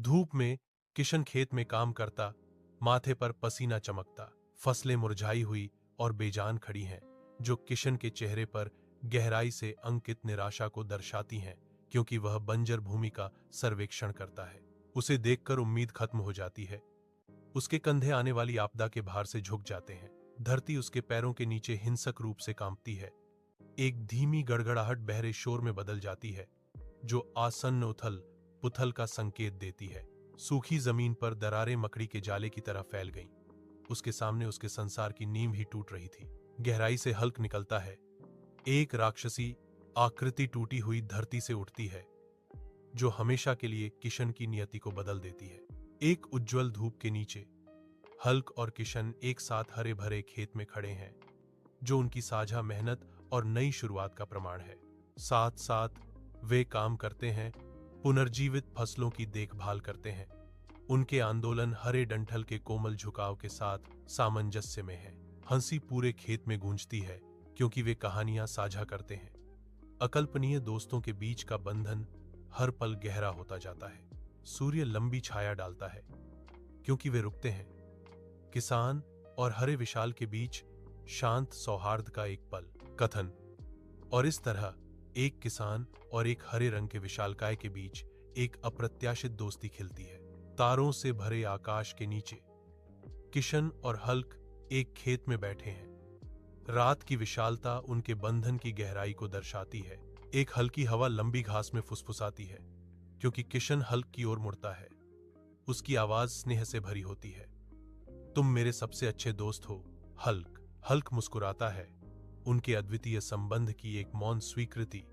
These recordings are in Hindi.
धूप में किशन खेत में काम करता, माथे पर पसीना चमकता। फसलें मुरझाई हुई और बेजान खड़ी हैं, जो किशन के चेहरे पर गहराई से अंकित निराशा को दर्शाती हैं, क्योंकि वह बंजर भूमि का सर्वेक्षण करता है। उसे देखकर उम्मीद खत्म हो जाती है। उसके कंधे आने वाली आपदा के भार से झुक जाते हैं। धरती उसके पैरों के नीचे हिंसक रूप से कांपती है। एक धीमी गड़गड़ाहट बहरे शोर में बदल जाती है, जो आसन्न उथल पुथल का संकेत देती है। सूखी जमीन पर दरारें मकड़ी के जाले की तरह फैल गईं। उसके सामने उसके संसार की नींव ही टूट रही थी। गहराई से हल्क निकलता है। एक राक्षसी आकृति टूटी हुई धरती से उठती है, जो हमेशा के लिए किशन की नियति को बदल देती है। एक उज्जवल धूप के नीचे हल्क और किशन एक साथ हरे भरे खेत में खड़े हैं, जो उनकी साझा मेहनत और नई शुरुआत का प्रमाण है। साथ साथ वे काम करते हैं, पुनर्जीवित फसलों की देखभाल करते हैं। उनके आंदोलन हरे डंठल के कोमल झुकाव के साथ सामंजस्य में है। हंसी पूरे खेत में गूंजती है, क्योंकि वे कहानियां साझा करते हैं। अकल्पनीय दोस्तों के बीच का बंधन हर पल गहरा होता जाता है। सूर्य लंबी छाया डालता है, क्योंकि वे रुकते हैं। किसान और हरे विशाल के बीच शांत सौहार्द का एक पल कथन। और इस तरह एक किसान और एक हरे रंग के विशालकाय के बीच एक अप्रत्याशित दोस्ती खिलती है। तारों से भरे आकाश के नीचे किशन और हल्क एक खेत में बैठे हैं। रात की विशालता उनके बंधन की गहराई को दर्शाती है। एक हल्की हवा लंबी घास में फुसफुसाती है, क्योंकि किशन हल्क की ओर मुड़ता है। उसकी आवाज स्नेह से भरी होती है। तुम मेरे सबसे अच्छे दोस्त हो, हल्क। हल्क मुस्कुराता है, उनके अद्वितीय संबंध की एक मौन स्वीकृति।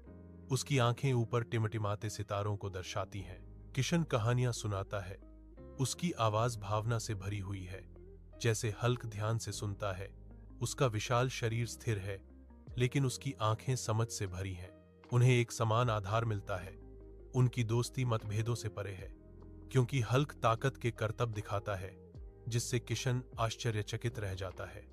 उसकी आंखें ऊपर टिमटिमाते सितारों को दर्शाती हैं। किशन कहानियां सुनाता है, उसकी आवाज भावना से भरी हुई है, जैसे हल्क ध्यान से सुनता है। उसका विशाल शरीर स्थिर है, लेकिन उसकी आंखें समझ से भरी हैं। उन्हें एक समान आधार मिलता है। उनकी दोस्ती मतभेदों से परे है, क्योंकि हल्क ताकत के करतब दिखाता है, जिससे किशन आश्चर्यचकित रह जाता है।